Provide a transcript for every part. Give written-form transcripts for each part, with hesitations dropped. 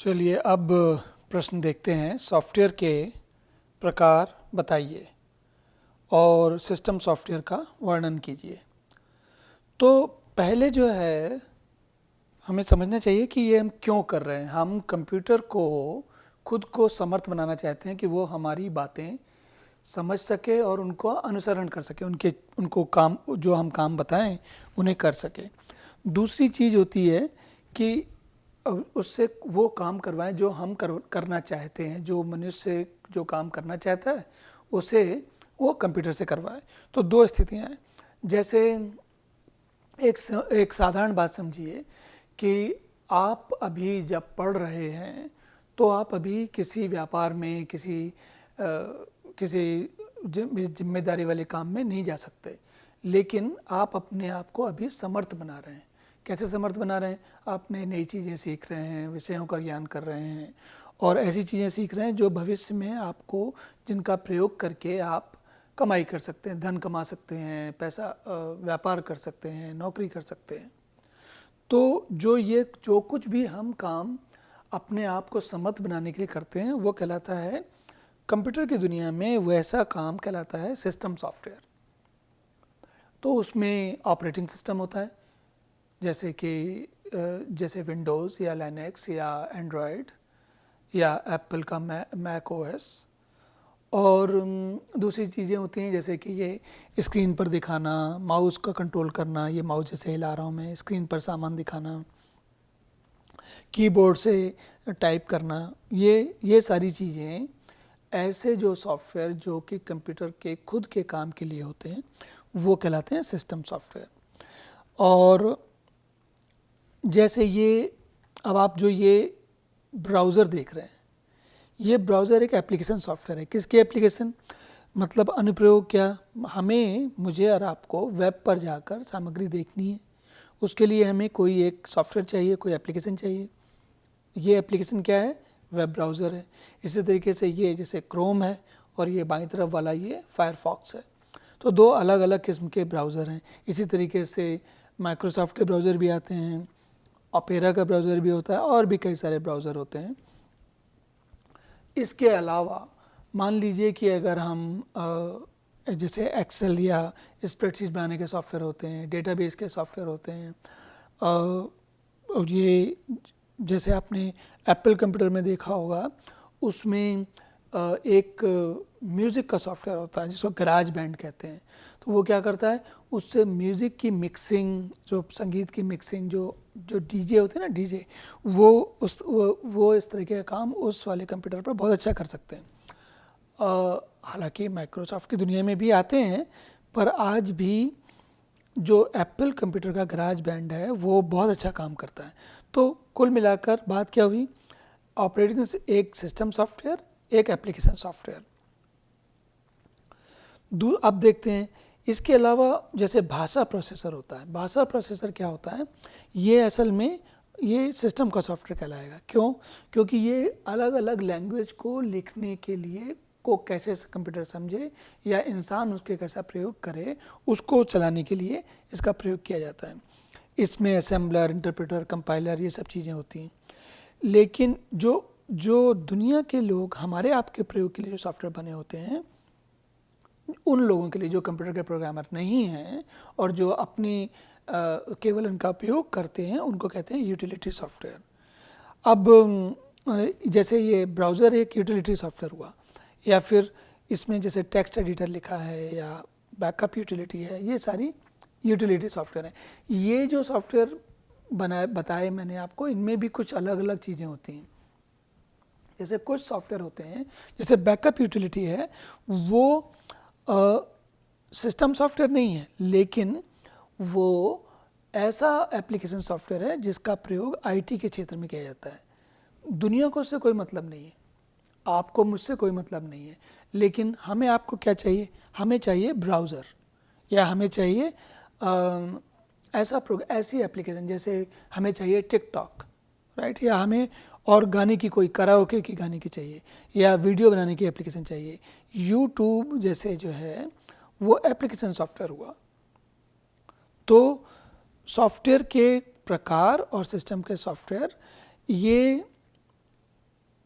चलिए अब प्रश्न देखते हैं। सॉफ्टवेयर के प्रकार बताइए और सिस्टम सॉफ्टवेयर का वर्णन कीजिए। तो पहले जो है हमें समझना चाहिए कि ये हम क्यों कर रहे हैं। हम कंप्यूटर को खुद को समर्थ बनाना चाहते हैं कि वो हमारी बातें समझ सके और उनको अनुसरण कर सके, उनको काम जो हम काम बताएं उन्हें कर सके। दूसरी चीज़ होती है कि उससे वो काम करवाएं जो हम करना चाहते हैं। जो मनुष्य जो काम करना चाहता है उसे वो कंप्यूटर से करवाए। तो दो स्थितियां हैं। जैसे एक साधारण बात समझिए कि आप अभी जब पढ़ रहे हैं तो आप अभी किसी व्यापार में किसी जिम्मेदारी वाले काम में नहीं जा सकते, लेकिन आप अपने आप को अभी समर्थ बना रहे हैं। कैसे समर्थ बना रहे हैं? आप नई नई चीज़ें सीख रहे हैं, विषयों का ज्ञान कर रहे हैं और ऐसी चीज़ें सीख रहे हैं जो भविष्य में आपको, जिनका प्रयोग करके आप कमाई कर सकते हैं, धन कमा सकते हैं, पैसा व्यापार कर सकते हैं, नौकरी कर सकते हैं। तो जो कुछ भी हम काम अपने आप को समर्थ बनाने के लिए करते हैं वो कहलाता है, कंप्यूटर की दुनिया में वैसा काम कहलाता है सिस्टम सॉफ्टवेयर। तो उसमें ऑपरेटिंग सिस्टम होता है, जैसे विंडोज़ या लिनक्स या एंड्रॉयड या एप्पल का मैक ओएस। और दूसरी चीज़ें होती हैं जैसे कि ये स्क्रीन पर दिखाना, माउस का कंट्रोल करना, ये माउस जैसे हिला रहा हूँ मैं, स्क्रीन पर सामान दिखाना, कीबोर्ड से टाइप करना, ये सारी चीज़ें ऐसे जो सॉफ्टवेयर जो कि कंप्यूटर के खुद के काम के लिए होते हैं वो कहलाते हैं सिस्टम सॉफ्टवेयर। और जैसे अब आप जो ये ब्राउज़र देख रहे हैं, ये ब्राउज़र एक एप्लीकेशन सॉफ्टवेयर है। किसकी एप्लीकेशन? मतलब अनुप्रयोग क्या? मुझे और आपको वेब पर जाकर सामग्री देखनी है, उसके लिए हमें कोई एक सॉफ्टवेयर चाहिए, कोई एप्लीकेशन चाहिए। ये एप्लीकेशन क्या है? वेब ब्राउज़र है। इसी तरीके से ये जैसे क्रोम है और ये बाईं तरफ वाला ये फायरफॉक्स है। तो दो अलग अलग किस्म के ब्राउज़र हैं। इसी तरीके से माइक्रोसॉफ्ट के ब्राउज़र भी आते हैं, ओपेरा का ब्राउज़र भी होता है और भी कई सारे ब्राउज़र होते हैं। इसके अलावा मान लीजिए कि अगर हम जैसे एक्सेल या स्प्रेडशीट बनाने के सॉफ्टवेयर होते हैं, डेटाबेस के सॉफ्टवेयर होते हैं, और ये जैसे आपने एप्पल कंप्यूटर में देखा होगा, उसमें एक म्यूज़िक का सॉफ्टवेयर होता है जिसको गराज बैंड कहते हैं। तो वो क्या करता है, उससे म्यूज़िक की मिक्सिंग, जो संगीत की मिक्सिंग, जो डीजे होते हैं ना, डीजे, वो इस तरीके का काम उस वाले कंप्यूटर पर बहुत अच्छा कर सकते हैं। हालांकि माइक्रोसॉफ्ट की दुनिया में भी आते हैं, पर आज भी जो एप्पल कंप्यूटर का गराज बैंड है वो बहुत अच्छा काम करता है। तो कुल मिलाकर बात क्या हुई? ऑपरेटिंग एक सिस्टम सॉफ्टवेयर, एक एप्लीकेशन सॉफ्टवेयर। अब देखते हैं इसके अलावा जैसे भाषा प्रोसेसर होता है। भाषा प्रोसेसर क्या होता है? ये असल में ये सिस्टम का सॉफ्टवेयर कहलाएगा। क्यों? क्योंकि ये अलग अलग लैंग्वेज को लिखने के लिए को कैसे कंप्यूटर समझे या इंसान उसके कैसा प्रयोग करे, उसको चलाने के लिए इसका प्रयोग किया जाता है। इसमें असेंबलर, इंटरप्रेटर, कंपाइलर, ये सब चीज़ें होती हैं। लेकिन जो दुनिया के लोग हमारे आपके प्रयोग के लिए जो सॉफ्टवेयर बने होते हैं, उन लोगों के लिए जो कंप्यूटर के प्रोग्रामर नहीं हैं और जो केवल उनका उपयोग करते हैं, उनको कहते हैं यूटिलिटी सॉफ्टवेयर। अब जैसे ये ब्राउज़र एक यूटिलिटी सॉफ्टवेयर हुआ, या फिर इसमें जैसे टेक्स्ट एडिटर लिखा है या बैकअप यूटिलिटी है, ये सारी यूटिलिटी सॉफ्टवेयर हैं। ये जो सॉफ्टवेयर बताए मैंने आपको, इनमें भी कुछ अलग अलग चीज़ें होती हैं। जैसे कुछ सॉफ्टवेयर होते हैं, जैसे बैकअप यूटिलिटी है, वो सिस्टम सॉफ्टवेयर नहीं है, लेकिन वो ऐसा एप्लीकेशन सॉफ्टवेयर है जिसका प्रयोग आईटी के क्षेत्र में किया जाता है। दुनिया को उससे कोई मतलब नहीं है, आपको मुझसे कोई मतलब नहीं है, लेकिन हमें आपको क्या चाहिए? हमें चाहिए ब्राउज़र, या हमें चाहिए ऐसी एप्लीकेशन, जैसे हमें चाहिए टिकटॉक, राइट, या हमें और गाने की कोई कराओके की गाने की चाहिए, या वीडियो बनाने की एप्लीकेशन चाहिए। यूट्यूब जैसे जो है वो एप्लीकेशन सॉफ्टवेयर हुआ। तो सॉफ्टवेयर के प्रकार और सिस्टम के सॉफ्टवेयर ये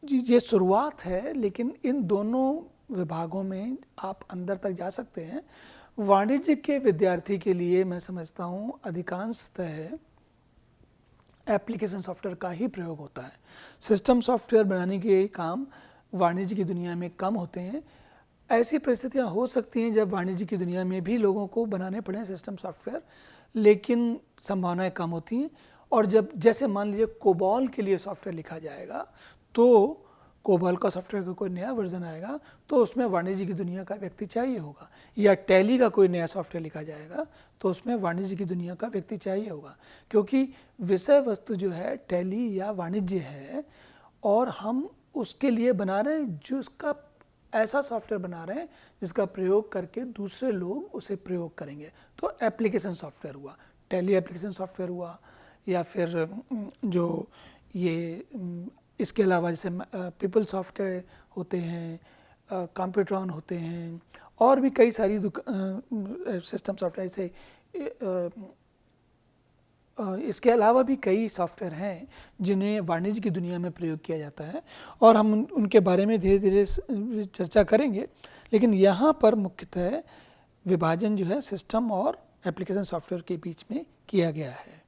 ये शुरुआत है, लेकिन इन दोनों विभागों में आप अंदर तक जा सकते हैं। वाणिज्य के विद्यार्थी के लिए मैं समझता हूँ अधिकांशतः एप्लीकेशन सॉफ्टवेयर का ही प्रयोग होता है। सिस्टम सॉफ्टवेयर बनाने के काम वाणिज्य की दुनिया में कम होते हैं। ऐसी परिस्थितियाँ हो सकती हैं जब वाणिज्य की दुनिया में भी लोगों को बनाने पड़े सिस्टम सॉफ्टवेयर, लेकिन संभावनाएं कम होती हैं। और जब जैसे मान लीजिए कोबॉल के लिए सॉफ्टवेयर लिखा जाएगा, तो कोबॉल का सॉफ्टवेयर का कोई नया वर्जन आएगा तो उसमें वाणिज्य की दुनिया का व्यक्ति चाहिए होगा, या टैली का कोई नया सॉफ्टवेयर लिखा जाएगा तो उसमें वाणिज्य की दुनिया का व्यक्ति चाहिए होगा, क्योंकि विषय वस्तु जो है टैली या वाणिज्य है, और हम उसके लिए बना रहे हैं जो उसका ऐसा सॉफ्टवेयर बना रहे हैं जिसका प्रयोग करके दूसरे लोग उसे प्रयोग करेंगे। तो एप्लीकेशन सॉफ्टवेयर हुआ, टैली एप्लीकेशन सॉफ्टवेयर हुआ, या फिर जो ये इसके अलावा जैसे पीपल सॉफ्टवेयर होते हैं, कंप्यूट्रॉन होते हैं, और भी कई सारी सिस्टम सॉफ्टवेयर जैसे इसके अलावा भी कई सॉफ्टवेयर हैं जिन्हें वाणिज्य की दुनिया में प्रयोग किया जाता है, और हम उनके बारे में धीरे धीरे चर्चा करेंगे। लेकिन यहाँ पर मुख्यतः विभाजन जो है सिस्टम और एप्लीकेशन सॉफ्टवेयर के बीच में किया गया है।